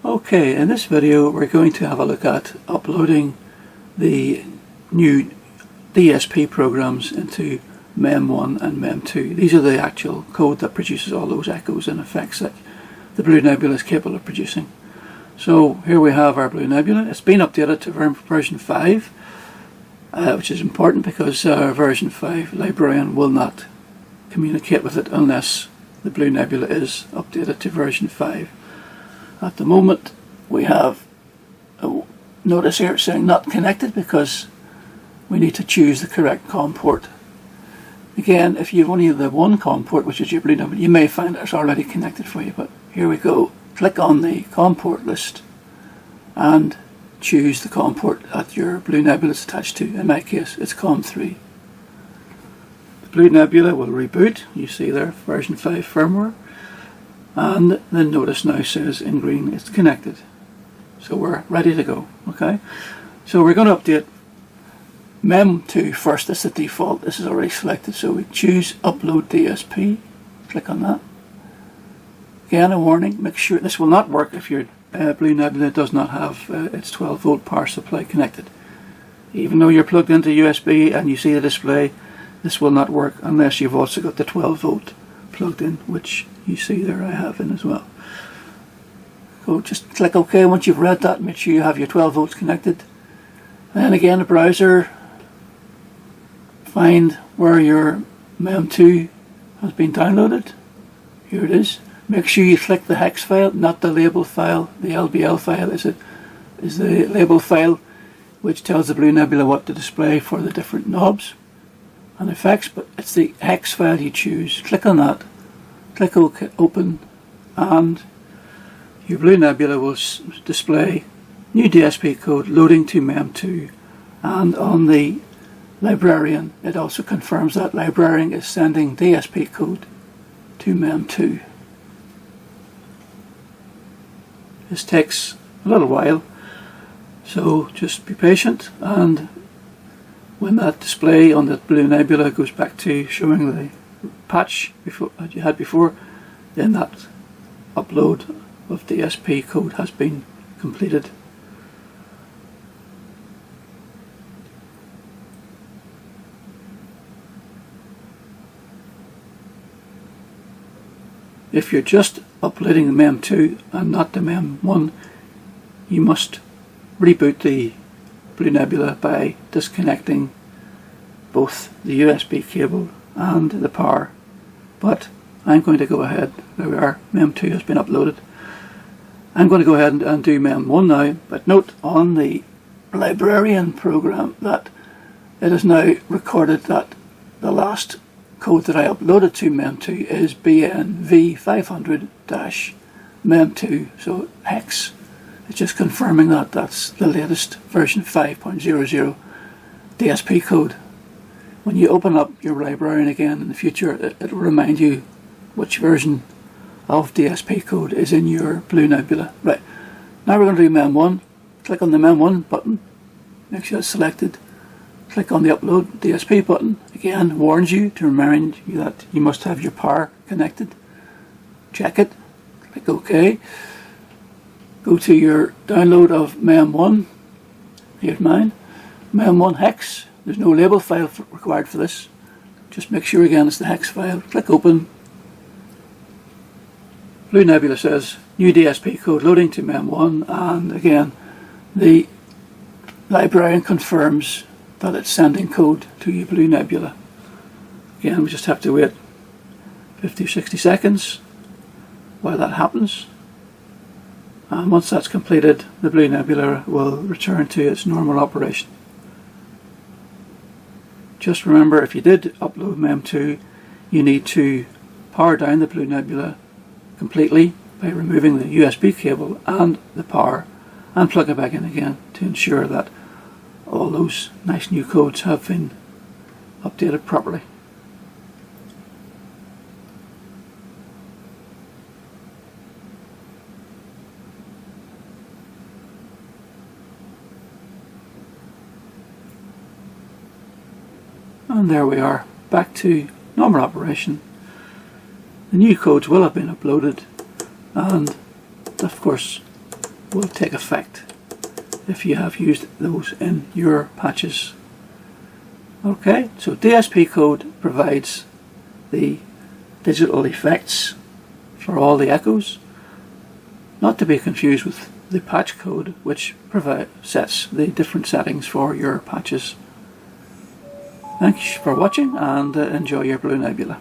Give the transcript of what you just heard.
Okay, in this video we're going to have a look at uploading the new DSP programs into MEM1 and MEM2. These are the actual code that produces all those echoes and effects that the Blue Nebula is capable of producing. So here we have our Blue Nebula. It's been updated to version 5, which is important because version 5 Librarian will not communicate with it unless the Blue Nebula is updated to version 5. At the moment we have a notice here saying not connected because we need to choose the correct COM port. Again, if you've only the one COM port, which is your Blue Nebula, you may find it's already connected for you, but here we go. Click on the COM port list and choose the COM port that your Blue Nebula is attached to. In my case it's COM3. The Blue Nebula will reboot. You see there, version 5 firmware. And the notice now says in green it's connected. So we're ready to go. Okay, so we're going to update MEM2 first. That's the default. This is already selected, so we choose upload DSP. Click on that. Again, a warning, make sure this will not work if your Blue Nebula does not have its 12 volt power supply connected. Even though you're plugged into USB and you see the display, this will not work unless you've also got the 12 volt plugged in, which you see there I have in as well. So just click OK once you've read that. Make sure you have your 12 volts connected. And again, the browser, find where your MEM2 has been downloaded. Here it is. Make sure you click the hex file, not the label file. The LBL file is the label file which tells the Blue Nebula what to display for the different knobs and effects, but it's the hex file you choose. Click on that. Click OK, open, and your Blue Nebula will display new DSP code loading to MEM2, and on the Librarian it also confirms that Librarian is sending DSP code to MEM2. This takes a little while, so just be patient, and when that display on the Blue Nebula goes back to showing the patch that you had before, then that upload of DSP code has been completed. If you're just uploading the MEM2 and not the MEM1, you must reboot the Blue Nebula by disconnecting both the USB cable and the power. But I'm going to go ahead. There we are, MEM2 has been uploaded. I'm going to go ahead and do MEM1 now, but note on the Librarian program that it is now recorded that the last code that I uploaded to MEM2 is BNV500-MEM2, so hex. It's just confirming that that's the latest version 5.00 DSP code. When you open up your Librarian again in the future, it will remind you which version of DSP code is in your Blue Nebula. Right, now we're going to do MEM1. Click on the MEM1 button, make sure it's selected. Click on the upload DSP button. Again, warns you to remind you that you must have your power connected. Check it. Click OK. Go to your download of MEM1. Here's mine. MEM1 hex. There's no label file required for this. Just make sure again it's the hex file. Click open. Blue Nebula says new DSP code loading to MEM1, and again the Librarian confirms that it's sending code to your Blue Nebula. Again, we just have to wait 50 or 60 seconds while that happens, and once that's completed the Blue Nebula will return to its normal operation. Just remember, if you did upload MEM2, you need to power down the Blue Nebula completely by removing the USB cable and the power and plug it back in again to ensure that all those nice new codes have been updated properly. And there we are, back to normal operation. The new codes will have been uploaded, and of course will take effect if you have used those in your patches. Okay, so DSP code provides the digital effects for all the echoes, not to be confused with the patch code, which sets the different settings for your patches. Thanks for watching, and enjoy your Blue Nebula.